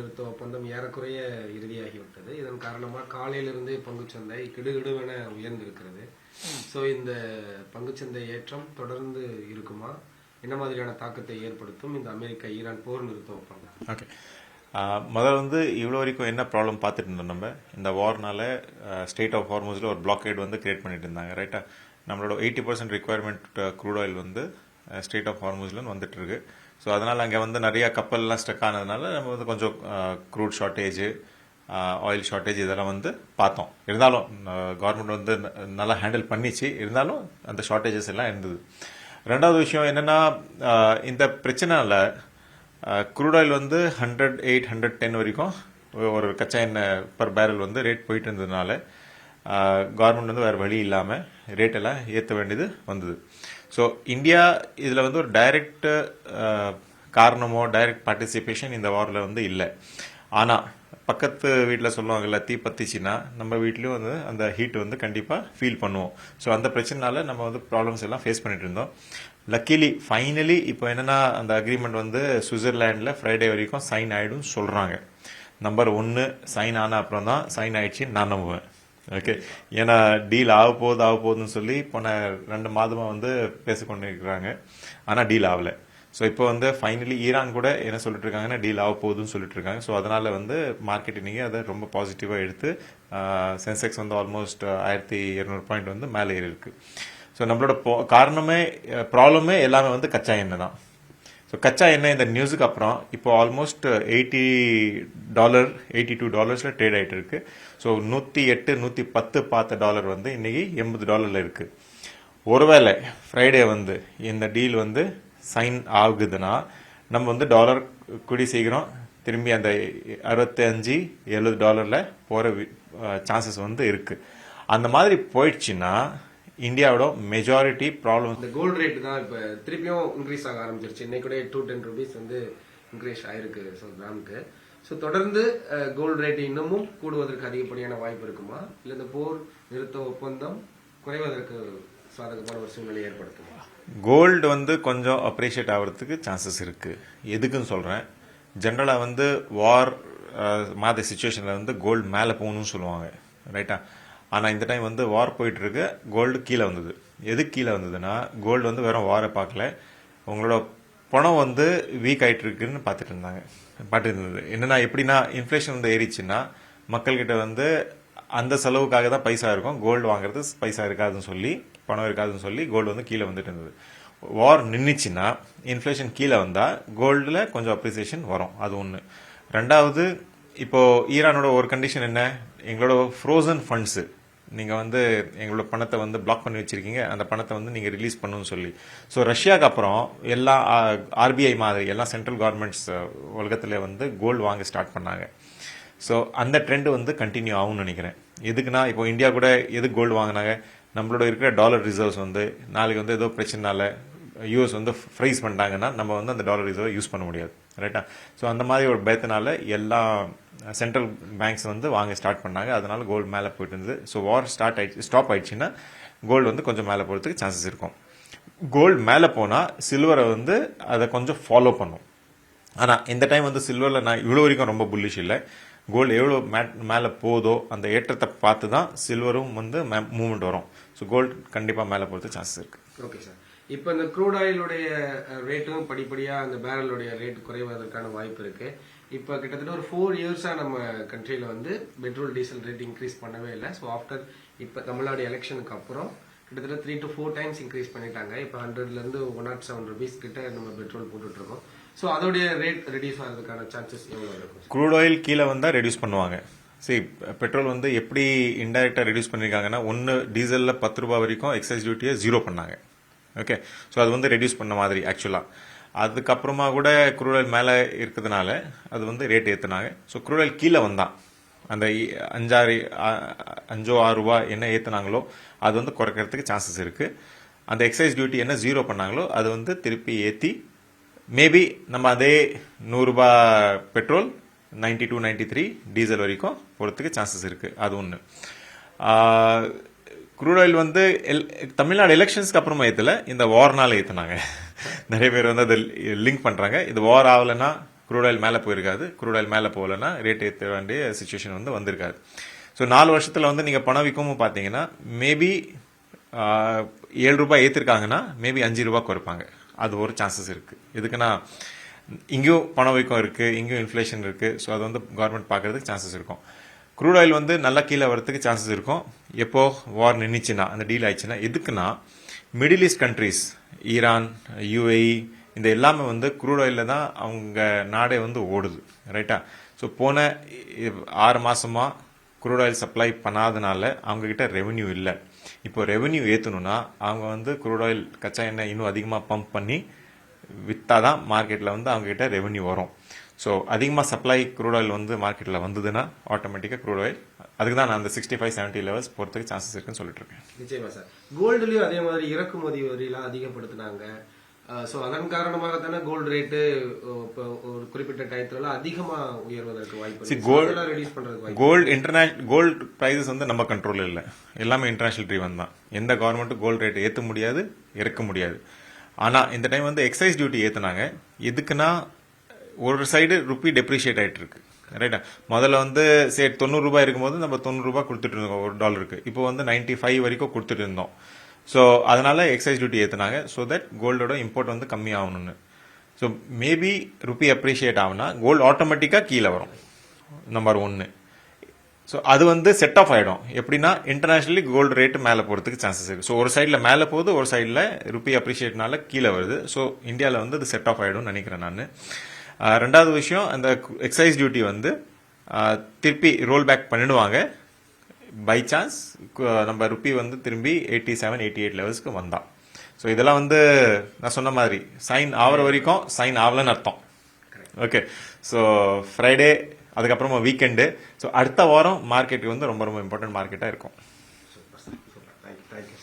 நிறுத்த ஒப்பந்தம் ஏறக்குறைய இறுதியாகிவிட்டது. இதன் காரணமாக காலையிலிருந்து பங்குச்சந்தை கிடுகிடுவென உயர்ந்திருக்கிறது. ஸோ இந்த பங்குச்சந்தை ஏற்றம் தொடர்ந்து இருக்குமா? என்ன மாதிரியான தாக்கத்தை ஏற்படுத்தும் இந்த அமெரிக்கா ஈரான் போர் நிறுத்த ஒப்பந்தம்? ஓகே, முதல்ல வந்து இவ்வளோ வரைக்கும் என்ன ப்ராப்ளம் பார்த்துட்டு இருந்தோம் நம்ம இந்த வார்னால ஸ்டேட் ஆஃப் ஹார்மோஸில் ஒரு பிளாக்கேட் வந்து கிரியேட் பண்ணிட்டு இருந்தாங்க. ரைட்டா, நம்மளோட 80% ரிக்குவயர்மெண்ட் க்ரூட் ஆயில் வந்து ஸ்டேட் ஆஃப் ஹார்மோஸ்லேருந்து வந்துட்டு இருக்கு. ஸோ அதனால் அங்கே வந்து நிறைய கப்பல்லாம் ஸ்டக் ஆனதுனால நம்ம வந்து கொஞ்சம் க்ரூட் ஷார்ட்டேஜ், ஆயில் ஷார்ட்டேஜ் இதெல்லாம் வந்து பார்த்தோம். இருந்தாலும் கவர்மெண்ட் வந்து நல்லா ஹேண்டில் பண்ணிச்சு. இருந்தாலும் அந்த ஷார்ட்டேஜஸ் எல்லாம் இருந்தது. ரெண்டாவது விஷயம் என்னென்னா, இந்த பிரச்சனையில் க்ரூட் ஆயில் வந்து 108, 110 வரைக்கும் ஒரு கச்சா எண்ணெய் பர் பேரல் வந்து ரேட் போயிட்டு இருந்ததுனால கவர்மெண்ட் வந்து வேறு வழி இல்லாமல் ரேட்டெல்லாம் ஏற்ற வேண்டியது வந்தது. ஸோ இந்தியா இதில் வந்து ஒரு டைரக்ட் காரணமோ டைரக்ட் பார்ட்டிசிபேஷன் இந்த வாரில் வந்து இல்லை. ஆனால் பக்கத்து வீட்டில் சொல்லுவாங்கல்ல, தீ பத்திச்சுன்னா நம்ம வீட்லேயும் வந்து அந்த ஹீட் வந்து கண்டிப்பாக ஃபீல் பண்ணுவோம். ஸோ அந்த பிரச்சனைனால நம்ம வந்து ப்ராப்ளம்ஸ் எல்லாம் ஃபேஸ் பண்ணிட்டு இருந்தோம். லக்கிலி ஃபைனலி இப்போ என்னென்னா, அந்த அக்ரிமெண்ட் வந்து சுவிட்சர்லாண்டில் ஃப்ரைடே வரைக்கும் சைன் ஆகிடும் சொல்கிறாங்க. நம்பர் 1 சைன் ஆன அப்புறம் தான் சைன் ஆயிடுச்சின்னு நான் நம்புவேன். ஓகே, ஏன்னா டீல் ஆக போகுதுன்னு சொல்லி போன 2 மாதமாக வந்து பேசிக்கொண்டு இருக்கிறாங்க. ஆனால் டீல் ஆகலை. ஸோ இப்போ வந்து ஃபைனலி ஈரான் கூட என்ன சொல்லிட்டு இருக்காங்கன்னா டீல் ஆக போகுதுன்னு சொல்லிட்டு இருக்காங்க. ஸோ அதனால வந்து மார்க்கெட் இன்னைக்கு அதை ரொம்ப பாசிட்டிவாக எடுத்து சென்செக்ஸ் வந்து ஆல்மோஸ்ட் 1200 பாயிண்ட் வந்து மேலே ஏறி இருக்கு. ஸோ நம்மளோட ப்ராப்ளமே எல்லாமே வந்து கச்சா எண்ணெய் தான். ஸோ கச்சா எண்ணெய் இந்த நியூஸுக்கு அப்புறம் இப்போ ஆல்மோஸ்ட் $80, $82 ட்ரேட் ஆகிட்டு இருக்கு. ஸோ 108, 110 பார்த்த டாலர் வந்து இன்னைக்கு $80 இருக்கு. ஒருவேளை ஃப்ரைடே வந்து இந்த டீல் வந்து சைன் ஆகுதுன்னா நம்ம வந்து டாலர் கூடி சீக்கிரம் திரும்பி அந்த $65, $70 போகிற சான்சஸ் வந்து இருக்கு. அந்த மாதிரி போயிடுச்சுன்னா இந்தியாவோட மெஜாரிட்டி ப்ராப்ளம். இந்த கோல்டு ரேட் தான் இப்போ திருப்பியும் இன்க்ரீஸ் ஆக ஆரம்பிச்சிருச்சு. இன்னைக்கு கூட $210 வந்து இன்க்ரீஸ் ஆயிருக்கு கிராமுக்கு. ஸோ தொடர்ந்து கோல்டு ரேட் இன்னமும் கூடுவதற்கு அதிகப்படியான வாய்ப்பு இருக்குமா, இல்லை இந்த போர் நிறுத்த ஒப்பந்தம் குறைவதற்கு சாதகமான ஒரு சூழ்நிலை ஏற்படுத்துமா? கோல்டு வந்து கொஞ்சம் அப்ரிஷியேட் ஆகிறதுக்கு சான்சஸ் இருக்கு. எதுக்குன்னு சொல்றேன். ஜென்ரலாக வந்து வார் மாதிரி சுச்சுவேஷன்ல வந்து கோல்டு மேலே போகணும்னு சொல்லுவாங்க. ரைட்டா, ஆனால் இந்த டைம் வந்து வார் போயிட்டு இருக்கு, கோல்டு கீழே வந்தது. எதுக்கு கீழே வந்ததுன்னா, கோல்டு வந்து வெறும் வாரை பார்க்கல, உங்களோட பணம் வந்து வீக் ஆகிட்டு இருக்குன்னு பார்த்துட்டு இருந்தது. என்னன்னா, எப்படின்னா இன்ஃப்ளேஷன் வந்து ஏறிச்சுன்னா மக்கள்கிட்ட வந்து அந்த செலவுக்காக தான் பைசா இருக்கும், கோல்டு வாங்குறது பைசா இருக்காதுன்னு சொல்லி, பணம் இருக்காதுன்னு சொல்லி கோல்டு வந்து கீழே வந்துட்டு இருந்தது. வார் நின்றுச்சுன்னா இன்ஃப்ளேஷன் கீழே வந்தால் கோல்டில் கொஞ்சம் அப்ரிசியேஷன் வரும். அது ஒன்று. ரெண்டாவது, இப்போ ஈரானோட ஒரு கண்டிஷன் என்ன, எங்களோட ஃப்ரோசன் ஃபண்ட்ஸு நீங்கள் வந்து எங்களோட பணத்தை வந்து பிளாக் பண்ணி வச்சிருக்கீங்க, அந்த பணத்தை வந்து நீங்கள் ரிலீஸ் பண்ணணும்னு சொல்லி. ஸோ ரஷ்யாவுக்கு அப்புறம் எல்லா ஆர்பிஐ மாதிரி எல்லா சென்ட்ரல் கவர்மெண்ட்ஸ் உலகத்தில் வந்து கோல்டு வாங்க ஸ்டார்ட் பண்ணாங்க. ஸோ அந்த ட்ரெண்ட் வந்து கண்டினியூ ஆகும்னு நினைக்கிறேன். எதுக்குன்னா, இப்போ இந்தியா கூட எதுக்கு கோல்டு வாங்கினாங்க, நம்மளோட இருக்கிற டாலர் ரிசர்வ்ஸ் வந்து நாளைக்கு வந்து ஏதோ பிரச்சனைனால யூஎஸ் வந்து ஃப்ரைஸ் பண்ணிட்டாங்கன்னா நம்ம வந்து அந்த டாலர் ரிசர்வ் யூஸ் பண்ண முடியாது. ரைட்டா, ஸோ அந்த மாதிரி ஒரு பயத்தினால எல்லா சென்ட்ரல் பேங்க்ஸ் வந்து வாங்க ஸ்டார்ட் பண்ணாங்க. அதனால கோல்டு மேலே போயிட்டு இருந்தது. ஸோ வார் ஸ்டாப் ஆயிடுச்சுன்னா கோல்டு வந்து கொஞ்சம் மேலே போகிறதுக்கு சான்சஸ் இருக்கும். கோல்டு மேலே போனால் சில்வரை வந்து அதை கொஞ்சம் ஃபாலோ பண்ணும். ஆனால் இந்த டைம் வந்து சில்வரில் நான் இவ்வளோ வரைக்கும் ரொம்ப புல்லிஷ் இல்லை. கோல்டு எவ்வளோ மேலே போதோ அந்த ஏற்றத்தை பார்த்து தான் சில்வரும் வந்து மூவ்மெண்ட் வரும். ஸோ கோல்டு கண்டிப்பாக மேலே போகிறதுக்கு சான்சஸ் இருக்கு. ஓகே சார், இப்போ இந்த க்ரூட் ஆயிலுடைய ரேட்டும் படிப்படியாக அந்த பேரலுடைய ரேட் குறைவதற்கான வாய்ப்பு இருக்கு. இப்போ கிட்டத்தட்ட ஒரு 4 இயர்ஸாக நம்ம கண்ட்ரியில் வந்து பெட்ரோல் டீசல் ரேட் இன்க்ரீஸ் பண்ணவே இல்லை. ஸோ ஆஃப்டர் இப்போ தமிழ்நாடு எலெக்ஷனுக்கு அப்புறம் கிட்டத்தட்ட 3 to 4 டைம்ஸ் இன்க்ரீஸ் பண்ணிட்டாங்க. இப்போ 100லேருந்து $107 கிட்ட நம்ம பெட்ரோல் போட்டுட்டு இருக்கோம். ஸோ அதோடைய ரேட் ரெடியூஸ் ஆகிறதுக்கான சான்சஸ் எவ்வளோ இருக்கும்? க்ரூட் ஆயில் கீழே வந்தால் ரெடியூஸ் பண்ணுவாங்க. சரி, பெட்ரோல் வந்து எப்படி இன்டைரக்டாக ரெடியூஸ் பண்ணியிருக்காங்கன்னா, ஒன்று டீசலில் $10 வரைக்கும் எக்ஸைஸ் டியூட்டியை 0 பண்ணாங்க. ஓகே, ஸோ அது வந்து ரெடியூஸ் பண்ண மாதிரி ஆக்சுவலாக. அதுக்கப்புறமா கூட க்ரூட் ஆயில் மேலே இருக்கிறதுனால அது வந்து ரேட் ஏற்றுனாங்க. ஸோ க்ரூட் ஆயில் கீழே வந்தான் அந்த $5-6 என்ன ஏற்றுனாங்களோ அது வந்து குறைக்கிறதுக்கு சான்சஸ் இருக்குது. அந்த எக்ஸைஸ் டியூட்டி என்ன 0 பண்ணாங்களோ அது வந்து திருப்பி ஏற்றி மேபி நம்ம அதே $100 பெட்ரோல் 92, 93 டீசல் வரைக்கும் போகிறதுக்கு சான்சஸ் இருக்குது. அது ஒன்று. க்ரூட் ஆயில் வந்து தமிழ்நாடு எலெக்ஷன்ஸ்க்கு அப்புறமா ஏற்றல, இந்த வார்னால ஏற்றினாங்க. நிறைய பேர் வந்து அதை லிங்க் பண்ணுறாங்க. இது வார் ஆகலைன்னா க்ரூட் ஆயில் மேலே போயிருக்காது. க்ரூட் ஆயில் மேலே போகலன்னா ரேட் ஏற்ற வேண்டிய சுச்சுவேஷன் வந்து வந்திருக்காது. ஸோ 4 வருஷத்தில் வந்து நீங்கள் பணவீக்கமும் பார்த்தீங்கன்னா மேபி 7 ரூபாய் ஏற்றிருக்காங்கன்னா மேபி 5 ரூபாய் குறைப்பாங்க. அது ஒரு சான்சஸ் இருக்குது. எதுக்குன்னா இங்கேயும் பணவீக்கம் இருக்குது, இங்கேயும் இன்ஃப்ளேஷன் இருக்குது. ஸோ அது வந்து கவர்மெண்ட் பார்க்கறதுக்கு சான்சஸ் இருக்கும். க்ரூட் ஆயில் வந்து நல்லா கீழே வரதுக்கு சான்சஸ் இருக்கும். எப்போ வார் நின்றுச்சுன்னா, அந்த டீல் ஆயிடுச்சுன்னா. எதுக்குன்னா Middle East countries, Iran, UAE, இந்த எல்லாமே வந்து க்ரூட் ஆயிலில் தான் அவங்க நாடே வந்து ஓடுது, ரைட்டா? ஸோ போன 6 மாசமா க்ரூட் ஆயில் சப்ளை பண்ணாதனால அவங்கக்கிட்ட ரெவென்யூ இல்லை. இப்போ ரெவென்யூ ஏற்றணும்னா அவங்க வந்து க்ரூட் ஆயில் கச்சா எண்ணெய் இன்னும் அதிகமாக பம்ப் பண்ணி விற்றாதான் மார்க்கெட்டில் வந்து அவங்ககிட்ட ரெவென்யூ வரும். ஸோ அதிகமாக சப்ளை க்ரூட் ஆயில் வந்து மார்க்கெட்டில் வந்ததுன்னா ஆட்டோமேட்டிக்காக க்ரூட் ஆயில் அதுக்கு தான் நான் அந்த 65-70 லெவல்ஸ் போகிறதுக்கு சான்சஸ் இருக்குன்னு சொல்லிட்டு இருக்கேன். நிச்சயமா சார். கோல்டுலயும் அதே மாதிரி இறக்குமதி வரியெல்லாம் அதிகப்படுத்தினாங்க. ஸோ அதன் காரணமாக தானே கோல்டு ரேட்டு ஒரு குறிப்பிட்ட டயத்துல அதிகமா உயர்வதற்கு வாய்ப்பு. கோல்டு பிரைசஸ் வந்து நம்ம கண்ட்ரோல் இல்லை, எல்லாமே இன்டர்நேஷனல் ட்ரீவன் தான். எந்த கவர்மெண்ட்டும் கோல்டு ரேட் ஏற்ற முடியாது, இறக்க முடியாது. ஆனா இந்த டைம் வந்து எக்ஸைஸ் டியூட்டி ஏத்துனாங்க. எதுக்குன்னா ஒரு சைடு ருப்பி டெப்ரிஷியேட் ஆயிட்டு இருக்கு, ரைட்டா? முதல்ல வந்து சரி 90 ரூபாய் இருக்கும்போது நம்ம 90 ரூபாய் கொடுத்துட்டு இருந்தோம் ஒரு டாலருக்கு. இப்போ வந்து 95 வரைக்கும் கொடுத்துட்டு இருந்தோம். ஸோ அதனால எக்ஸைஸ் டியூட்டி ஏத்துனாங்க. ஸோ தட் கோல்டோட இம்போர்ட் வந்து கம்மி ஆகணும்னு. ஸோ மேபி ருப்பி அப்ரிஷியேட் ஆகுனா கோல்டு ஆட்டோமேட்டிக்காக கீழே வரும், நம்பர் 1. ஸோ அது வந்து செட் ஆஃப் ஆகிடும். எப்படின்னா இன்டர்நேஷனலி கோல்டு ரேட்டு மேலே போகிறதுக்கு சான்சஸ் இருக்குது. ஸோ ஒரு சைடில் மேலே போகுது, ஒரு சைடில் ருப்பி அப்ரிஷியேட்னால கீழே வருது. ஸோ இந்தியாவில் வந்து அது செட் ஆஃப் ஆகிடும்னு நினைக்கிறேன் நான். ரெண்டாவது விஷயம், அந்த எக்ஸைஸ் டியூட்டி வந்து திருப்பி ரோல் பேக் பண்ணிடுவாங்க பை சான்ஸ் நம்ம ருப்பி வந்து திரும்பி 87-88 லெவல்ஸ்க்கு வந்தா. ஸோ இதெல்லாம் வந்து நான் சொன்ன மாதிரி சைன் ஆகிற வரைக்கும் சைன் ஆகலன்னு அர்த்தம். ஓகே, ஸோ ஃப்ரைடே அதுக்கப்புறமா வீக்கெண்டு. ஸோ அடுத்த வாரம் மார்க்கெட்டுக்கு வந்து ரொம்ப ரொம்ப இம்பார்ட்டன்ட் மார்க்கெட்டாக இருக்கும். தேங்க்யூ.